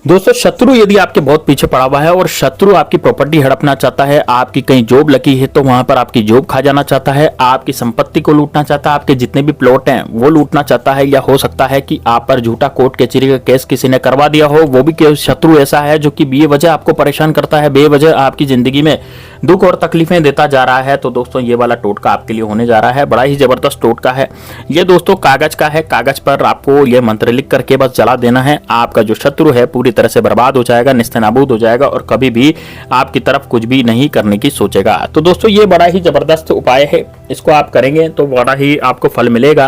दोस्तों शत्रु यदि आपके बहुत पीछे पड़ा हुआ है और शत्रु आपकी प्रॉपर्टी हड़पना चाहता है, आपकी कहीं जॉब लगी है तो वहां पर आपकी जॉब खा जाना चाहता है, आपकी संपत्ति को लूटना चाहता है, आपके जितने भी प्लॉट हैं वो लूटना चाहता है, या हो सकता है कि आप पर झूठा कोर्ट कचहरी का केस किसी ने करवा दिया हो, वो भी शत्रु ऐसा है जो कि बेवजह आपको परेशान करता है, बेवजह आपकी जिंदगी में दुख और तकलीफें देता जा रहा है। तो दोस्तों ये वाला टोटका आपके लिए होने जा रहा है, बड़ा ही जबरदस्त टोटका है ये दोस्तों। कागज का है, कागज पर आपको ये मंत्र लिख करके बस जला देना है। आपका जो शत्रु है पूरी तरह से बर्बाद हो जाएगा, निस्तेनाबूद हो जाएगा और कभी भी आपकी तरफ कुछ भी नहीं करने की सोचेगा। तो दोस्तों ये बड़ा ही जबरदस्त उपाय है, इसको आप करेंगे तो बड़ा ही आपको फल मिलेगा।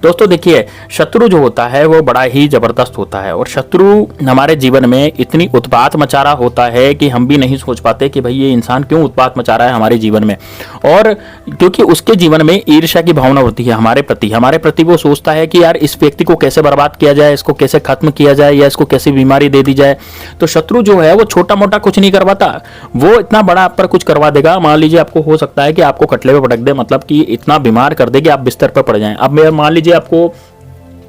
दोस्तों देखिए शत्रु जो होता है वो बड़ा ही जबरदस्त होता है और शत्रु हमारे जीवन में इतनी उत्पात मचा रहा होता है कि हम भी नहीं सोच पाते कि भाई ये इंसान क्यों उत्पात मचा रहा है हमारे जीवन में। और क्योंकि उसके जीवन में ईर्ष्या की भावना होती है हमारे प्रति वो सोचता है कि यार इस व्यक्ति को कैसे बर्बाद किया जाए, इसको कैसे खत्म किया जाए या इसको कैसी बीमारी दे दी जाए। तो शत्रु जो है वो छोटा मोटा कुछ नहीं करवाता, वो इतना बड़ा आप पर कुछ करवा देगा। मान लीजिए आपको हो सकता है कि आपको कटले पे पटक दे, मतलब कि इतना बीमार कर दे कि आप बिस्तर पर पड़ जाएं। अब मान लीजिए आपको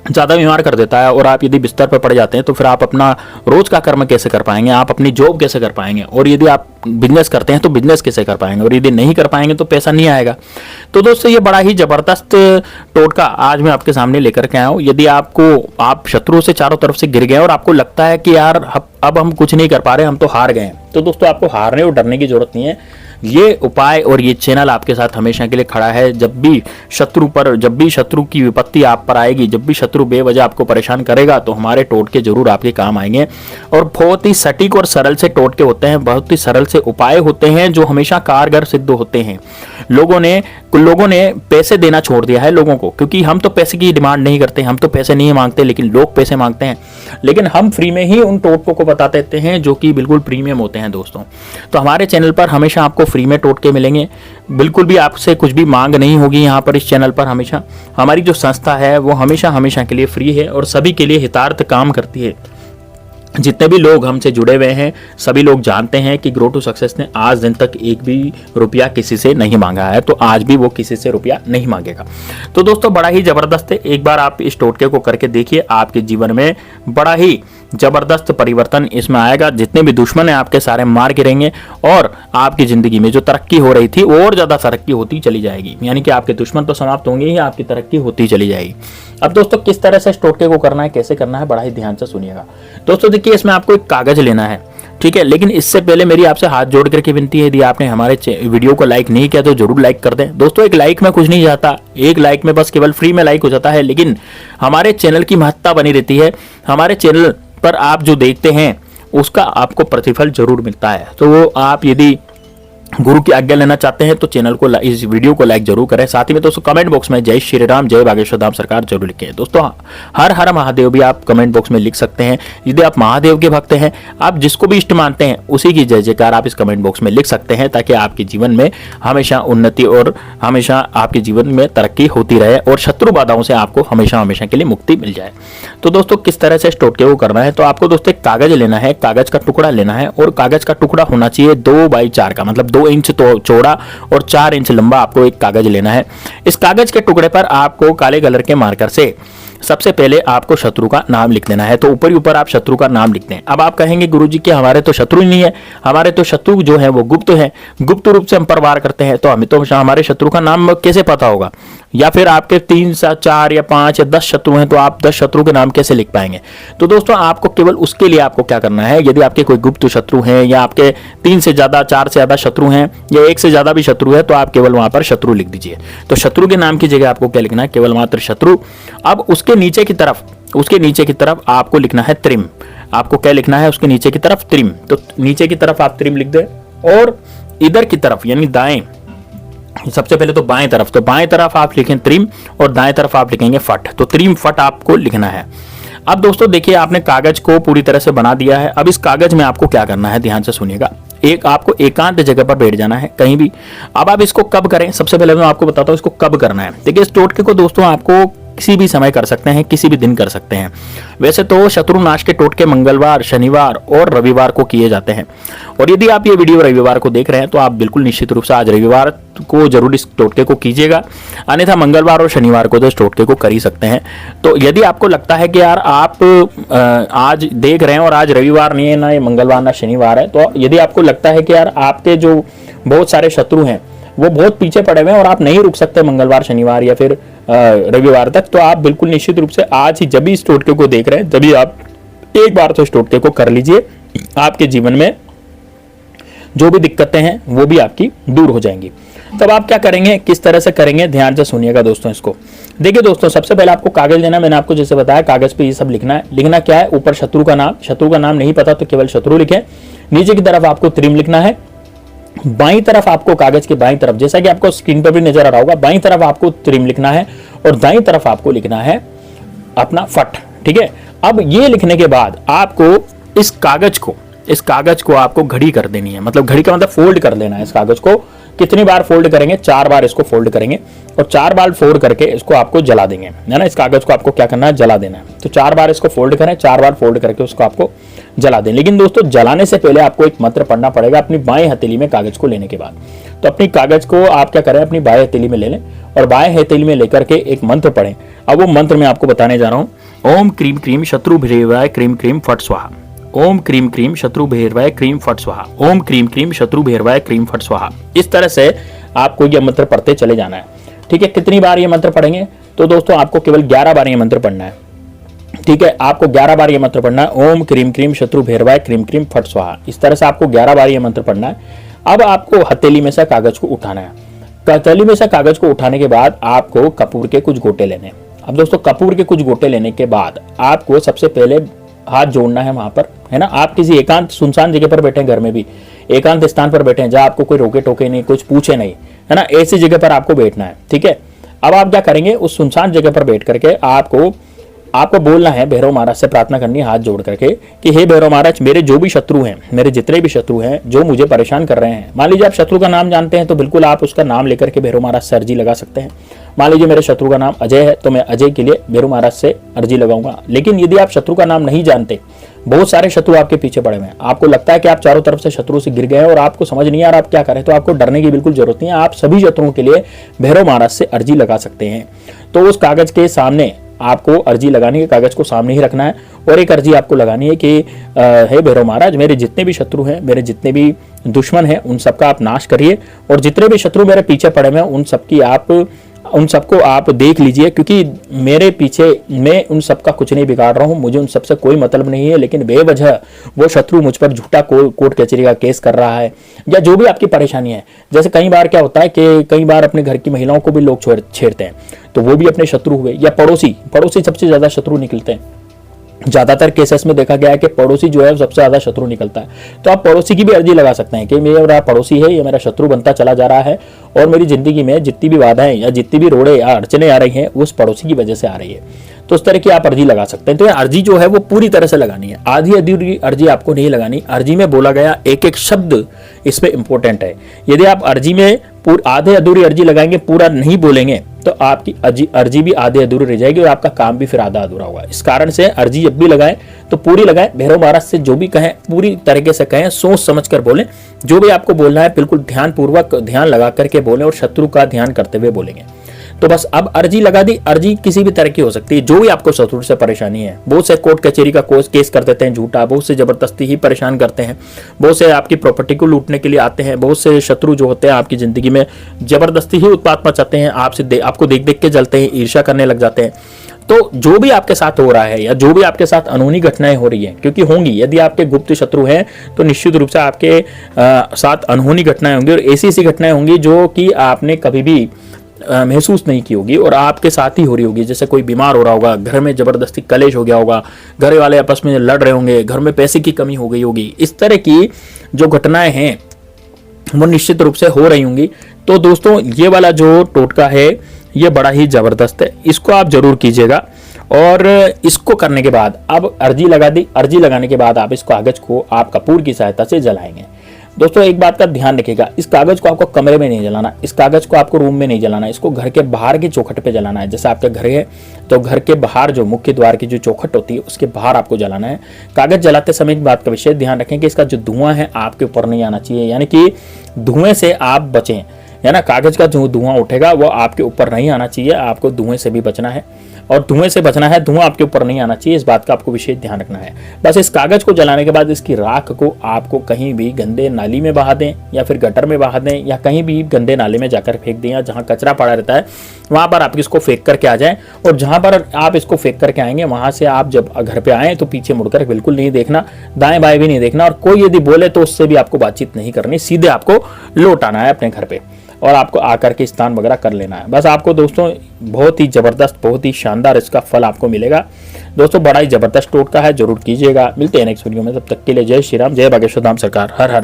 ज़्यादा बीमार कर देता है और आप यदि बिस्तर पर पड़ जाते हैं तो फिर आप अपना रोज का कर्म कैसे कर पाएंगे, आप अपनी जॉब कैसे कर पाएंगे, और यदि आप बिजनेस करते हैं तो बिजनेस कैसे कर पाएंगे, और यदि नहीं कर पाएंगे तो पैसा नहीं आएगा। तो दोस्तों ये बड़ा ही जबरदस्त टोटका आज मैं आपके सामने लेकर के आया हूँ। यदि आप शत्रुओं से चारों तरफ से गिर गए और आपको लगता है कि यार अब हम कुछ नहीं कर पा रहे, हम तो हार गए, तो दोस्तों आपको हारने और डरने की जरूरत नहीं है। ये उपाय और ये चैनल आपके साथ हमेशा के लिए खड़ा है। जब भी शत्रु की विपत्ति आप पर आएगी, जब भी शत्रु बेवजह आपको परेशान करेगा तो हमारे टोटके जरूर आपके काम आएंगे। और बहुत ही सटीक और सरल से टोटके होते हैं, बहुत ही सरल से उपाय होते हैं जो हमेशा कारगर सिद्ध होते हैं। लोगों ने पैसे देना छोड़ दिया है लोगों को, क्योंकि हम तो पैसे की डिमांड नहीं करते, हम तो पैसे नहीं मांगते, लेकिन लोग पैसे मांगते हैं। लेकिन हम फ्री में ही उन टोटकों को बता देते हैं जो कि बिल्कुल प्रीमियम होते हैं दोस्तों। तो हमारे चैनल पर हमेशा आपको फ्री में टोटके मिलेंगे, बिल्कुल भी आपसे कुछ भी मांग नहीं होगी। यहाँ पर इस चैनल पर हमेशा हमारी जो संस्था है वो हमेशा के लिए फ्री है और सभी के लिए हितार्थ काम करती है। जितने भी लोग हमसे जुड़े हुए हैं सभी लोग जानते हैं कि ग्रो टू सक्सेस ने आज दिन तक एक भी रुपया किसी से नहीं मांगा है, तो आज भी वो किसी से रुपया नहीं मांगेगा। तो दोस्तों बड़ा ही जबरदस्त है, एक बार आप इस टोटके को करके देखिए, आपके जीवन में बड़ा ही जबरदस्त परिवर्तन इसमें आएगा। जितने भी दुश्मन हैं आपके सारे मार गिरेंगे और आपकी जिंदगी में जो तरक्की हो रही थी और ज्यादा तरक्की होती चली जाएगी। यानी कि आपके दुश्मन तो समाप्त होंगे ही, आपकी तरक्की होती चली जाएगी। अब दोस्तों किस तरह से इस टोटके को करना है, कैसे करना है, बड़ा ही ध्यान से सुनिएगा। दोस्तों देखिए इसमें आपको एक कागज लेना है, ठीक है। लेकिन इससे पहले मेरी आपसे हाथ जोड़ करके विनती है, यदि आपने हमारे वीडियो को लाइक नहीं किया तो जरूर लाइक कर दें। दोस्तों एक लाइक में कुछ नहीं जाता, एक लाइक में बस केवल फ्री में लाइक हो जाता है, लेकिन हमारे चैनल की महत्ता बनी रहती है। हमारे चैनल पर आप जो देखते हैं उसका आपको प्रतिफल जरूर मिलता है। तो वो आप यदि गुरु की आज्ञा लेना चाहते हैं तो चैनल को, इस वीडियो को लाइक जरूर करें। साथ ही में दोस्तों कमेंट बॉक्स में जय श्री राम, जय बागेश्वर धाम सरकार जरूर लिखें। दोस्तों हर हर महादेव भी आप कमेंट बॉक्स में लिख सकते हैं। यदि आप महादेव के भक्त हैं, आप जिसको भी इष्ट मानते हैं उसी की जय जयकार आप इस कमेंट बॉक्स में लिख सकते हैं, ताकि आपके जीवन में हमेशा उन्नति और हमेशा आपके जीवन में तरक्की होती रहे और शत्रु बाधाओं से आपको हमेशा के लिए मुक्ति मिल जाए। तो दोस्तों किस तरह से इस टोटके को करना है, तो आपको दोस्तों एक कागज लेना है, कागज का टुकड़ा लेना है और कागज का टुकड़ा होना चाहिए 2x4 का, मतलब 2 इंच तो चौड़ा और 4 इंच लंबा आपको एक कागज लेना है। इस कागज के टुकड़े पर आपको काले कलर के मार्कर से सबसे पहले आपको शत्रु का नाम लिख देना है। तो ऊपर ही ऊपर आप शत्रु का नाम लिखते हैं। अब आप कहेंगे गुरुजी कि हमारे तो शत्रु नहीं है, हमारे तो शत्रु जो है वो गुप्त है, गुप्त रूप से हम पर वार करते हैं, तो हमें तो हमारे शत्रु का नाम कैसे पता होगा, या फिर आपके 3 4 या 5 या 10 शत्रु हैं तो आप 10 शत्रु के नाम कैसे लिख पाएंगे। तो दोस्तों आपको केवल उसके लिए आपको क्या करना है, यदि आपके कोई गुप्त शत्रु हैं या आपके 3 से ज्यादा 4 से ज्यादा शत्रु हैं या 1 से ज्यादा भी शत्रु है, तो आप केवल वहां पर शत्रु लिख दीजिए। तो शत्रु के नाम की जगह आपको क्या लिखना है, केवल मात्र शत्रु। अब उसके नीचे की तरफ आपको लिखना है त्रिम। आपको क्या लिखना है, उसके नीचे की तरफ त्रिम। तो नीचे की तरफ आप त्रिम लिख दें और इधर की तरफ यानी दाएं, सबसे पहले तो बाएं तरफ आप लिखें त्रिम और दाएं तरफ आप लिखेंगे फट। तो त्रिम फट आपको लिखना है। अब दोस्तों देखिए आपने कागज को पूरी तरह से बना दिया है। अब इस कागज में आपको क्या करना है, ध्यान से सुनिएगा। आपको एकांत जगह पर बैठ जाना है कहीं भी। अब आप इसको कब करें, सबसे पहले मैं आपको बताता हूं इसको कब करना है। देखिए इस टोटके को दोस्तों आपको किसी भी समय कर सकते हैं, किसी भी दिन कर सकते हैं। वैसे तो शत्रुनाश के टोटके मंगलवार, शनिवार और रविवार को किए जाते हैं। और यदि आप ये वीडियो रविवार को देख रहे हैं तो आप बिल्कुल निश्चित रूप से आज रविवार को जरूर इस टोटके को कीजिएगा, अन्यथा मंगलवार और शनिवार को तो इस टोटके को कर ही सकते हैं। तो यदि आपको लगता है कि यार आप आज देख रहे हैं और आज रविवार नहीं है, ना ये मंगलवार ना शनिवार है, तो यदि आपको लगता है कि यार आपके जो बहुत सारे शत्रु हैं वो बहुत पीछे पड़े हुए हैं और आप नहीं रुक सकते मंगलवार, शनिवार या फिर रविवार तक, तो आप बिल्कुल निश्चित रूप से आज ही जब भी इस टोटके को देख रहे हैं तभी आप एक बार तो इस टोटके को कर लीजिए। आपके जीवन में जो भी दिक्कतें हैं वो भी आपकी दूर हो जाएंगी। तब आप क्या करेंगे, किस तरह से करेंगे, ध्यान से सुनिएगा दोस्तों इसको। देखिए दोस्तों, सबसे पहले आपको कागज लेना, मैंने आपको जैसे बताया कागज पे ये सब लिखना है। लिखना क्या है, ऊपर शत्रु का नाम नहीं पता तो केवल शत्रु लिखें। नीचे की तरफ आपको त्रिम लिखना है। बाईं तरफ आपको कागज के बाईं तरफ, जैसा कि आपको स्क्रीन पर भी नजर आ रहा होगा, बाईं तरफ आपको त्रिम लिखना है और दाईं तरफ आपको लिखना है अपना फट। ठीक है, अब ये लिखने के बाद आपको इस कागज को आपको घड़ी कर देनी है, मतलब घड़ी का मतलब फोल्ड कर लेना है। इस कागज को कितनी बार फोल्ड करेंगे, 4 बार इसको फोल्ड करेंगे और 4 बार फोल्ड करके इसको आपको जला देंगे, है ना। इस कागज को आपको क्या करना है, जला देना है। तो 4 बार इसको फोल्ड करें, 4 बार फोल्ड करके उसको आपको जला दें। लेकिन दोस्तों जलाने से पहले आपको एक मंत्र पढ़ना पड़ेगा अपनी बाएं हथेली में कागज को लेने के बाद। तो अपनी कागज को आप क्या करें, अपनी बाएं हथेली में ले लें और बाएं हथेली में लेकर के एक मंत्र पढ़ें। अब वो मंत्र मैं आपको बताने जा रहा हूं। ओम क्रीम क्रीम शत्रु भैरवाय क्रीम क्रीम फट स्वाहा। ओम क्रीम क्रीम शत्रु भैरवाय क्रीम फट स्वाहा। ओम क्रीम क्रीम शत्रु भैरवाय क्रीम फट स्वाहा। इस तरह से आपको यह मंत्र पढ़ते चले जाना है। ठीक है, कितनी बार ये मंत्र पढ़ेंगे, तो दोस्तों आपको केवल 11 बार ये मंत्र पढ़ना है। ठीक है, आपको 11 बार ये मंत्र पढ़ना है। ओम क्रीम क्रीम शत्रु भैरवाय क्रीम क्रीम फट स्वाहा। इस तरह से आपको 11 बार ये मंत्र पढ़ना है। अब आपको हथेली में से कागज को उठाना है। हथेली में से कागज को उठाने के बाद आपको कपूर के कुछ गोटे लेने हैं। अब दोस्तों कपूर के कुछ गोटे लेने के बाद आपको सबसे पहले हाथ जोड़ना है वहां पर, है ना। आप किसी एकांत सुनसान जगह पर बैठे, घर में भी एकांत स्थान पर बैठे हैं जहां आपको कोई रोके टोके नहीं, कुछ पूछे नहीं, है ना। ऐसी जगह पर आपको बैठना है। ठीक है, अब आप क्या करेंगे, उस सुनसान जगह पर बैठ करके आपको बोलना है, भैरव महाराज से प्रार्थना करनी है हाथ जोड़ करके कि हे भैरव महाराज, मेरे जो भी शत्रु हैं, मेरे जितने भी शत्रु हैं जो मुझे परेशान कर रहे हैं, मान लीजिए आप शत्रु का नाम जानते हैं तो बिल्कुल आप उसका नाम लेकर के भैरव महाराज से अर्जी लगा सकते हैं। मान लीजिए मेरे शत्रु का नाम अजय है तो मैं अजय के लिए भैरव महाराज से अर्जी लगाऊंगा। लेकिन यदि आप शत्रु का नाम नहीं जानते, बहुत सारे शत्रु आपके पीछे पड़े हुए हैं, आपको लगता है कि आप चारों तरफ से शत्रु से गिर गए हैं और आपको समझ नहीं आ रहा आप क्या करें, तो आपको डरने की बिल्कुल जरूरत नहीं है। आप सभी शत्रुओं के लिए भैरव महाराज से अर्जी लगा सकते हैं। तो उस कागज के सामने आपको अर्जी लगानी है, कागज को सामने ही रखना है और एक अर्जी आपको लगानी है कि हे भैरव महाराज, मेरे जितने भी शत्रु हैं, मेरे जितने भी दुश्मन हैं, उन सबका आप नाश करिए और जितने भी शत्रु मेरे पीछे पड़े हुए हैं उन सबको आप देख लीजिए, क्योंकि मेरे पीछे मैं उन सबका कुछ नहीं बिगाड़ रहा हूं, मुझे उन सबसे कोई मतलब नहीं है, लेकिन बेवजह वो शत्रु मुझ पर झूठा कोर्ट कचहरी का केस कर रहा है या जो भी आपकी परेशानी है। जैसे कई बार क्या होता है कि कई बार अपने घर की महिलाओं को भी लोग छेड़ते हैं, तो वो भी अपने शत्रु हुए, या पड़ोसी सबसे ज्यादा शत्रु निकलते हैं। ज्यादातर केसेस में देखा गया है कि पड़ोसी जो है सबसे ज्यादा शत्रु निकलता है। तो आप पड़ोसी की भी अर्जी लगा सकते हैं कि मेरा पड़ोसी है, ये मेरा शत्रु बनता चला जा रहा है और मेरी जिंदगी में जितनी भी बाधाएं या जितनी भी रोड़े या अड़चने आ रही हैं उस पड़ोसी की वजह से आ रही है। तो उस तरह की आप अर्जी लगा सकते हैं। तो ये अर्जी जो है वो पूरी तरह से लगानी है, आधी अधूरी अर्जी आपको नहीं लगानी। अर्जी में बोला गया एक एक शब्द इसमें इंपॉर्टेंट है। यदि आप अर्जी में आधे अधूरी अर्जी लगाएंगे, पूरा नहीं बोलेंगे, तो आपकी अर्जी भी आधे अधूरी रह जाएगी और आपका काम भी फिर आधा अधूरा होगा। इस कारण से अर्जी जब भी लगाएं तो पूरी लगाएं। भैरव महाराज से जो भी कहें पूरी तरीके से कहें, सोच समझ कर बोलें। जो भी आपको बोलना है बिल्कुल ध्यानपूर्वक ध्यान लगा करके बोलें और शत्रु का ध्यान करते हुए बोलेंगे। तो बस अब अर्जी लगा दी। अर्जी किसी भी तरह की हो सकती है, जो भी आपको शत्रु से परेशानी है। बहुत से कोर्ट कचहरी का केस कर देते हैं झूठा, बहुत से जबरदस्ती ही परेशान करते हैं, बहुत से आपकी प्रॉपर्टी को लूटने के लिए आते हैं, बहुत से शत्रु जो होते हैं आपकी जिंदगी में जबरदस्ती ही उत्पात मचाते हैं, आपको देख देख के जलते हैं, ईर्ष्या करने लग जाते हैं। तो जो भी आपके साथ हो रहा है या जो भी आपके साथ अनहोनी घटनाएं हो रही है, क्योंकि होंगी, यदि आपके गुप्त शत्रु हैं तो निश्चित रूप से आपके साथ अनहोनी घटनाएं होंगी और ऐसी घटनाएं होंगी जो कि आपने कभी भी महसूस नहीं की होगी और आपके साथ ही हो रही होगी। जैसे कोई बीमार हो रहा होगा, घर में जबरदस्ती कलेश हो गया होगा, घर वाले आपस में लड़ रहे होंगे, घर में पैसे की कमी हो गई होगी। इस तरह की जो घटनाएं हैं वो निश्चित रूप से हो रही होंगी। तो दोस्तों ये वाला जो टोटका है ये बड़ा ही जबरदस्त है, इसको आप जरूर कीजिएगा। और इसको करने के बाद अब अर्जी लगा दी। अर्जी लगाने के बाद आप इस कागज को आप कपूर की सहायता से जलाएंगे। दोस्तों एक बात का ध्यान रखिएगा, इस कागज को आपको कमरे में नहीं जलाना, इस कागज को आपको रूम में नहीं जलाना, इसको घर के बाहर की चौखट पे जलाना है। जैसे आपका घर है तो घर के बाहर जो मुख्य द्वार की जो चौखट होती है उसके बाहर आपको जलाना है। कागज जलाते समय एक बात का विशेष ध्यान रखें कि इसका जो धुआं है आपके ऊपर नहीं आना चाहिए, यानी कि धुएं से आप बचें, है ना। कागज का जो धुआं उठेगा वो आपके ऊपर नहीं आना चाहिए, आपको धुएं से भी बचना है और धुएं से बचना है, धुआं आपके ऊपर नहीं आना चाहिए, इस बात का आपको विशेष ध्यान रखना है। बस इस कागज को जलाने के बाद इसकी राख को आपको कहीं भी गंदे नाली में बहा दें या फिर गटर में बहा दें या कहीं भी गंदे नाले में जाकर फेंक दें, या जहाँ कचरा पड़ा रहता है वहां पर आप इसको फेंक करके आ जाएं। और जहां पर आप इसको फेंक करके आएंगे वहां से आप जब घर पे आए तो पीछे मुड़कर बिल्कुल नहीं देखना, दाएं बाएं भी नहीं देखना, और कोई यदि बोले तो उससे भी आपको बातचीत नहीं करनी, सीधे आपको लौट आना है अपने घर पे और आपको आकर के स्नान वगैरह कर लेना है। बस आपको दोस्तों बहुत ही जबरदस्त, बहुत ही शानदार इसका फल आपको मिलेगा। दोस्तों बड़ा ही जबरदस्त टोटका है, जरूर कीजिएगा। मिलते हैं नेक्स्ट वीडियो में, तब तक के लिए जय श्री राम, जय बागेश्वर धाम सरकार, हर हर।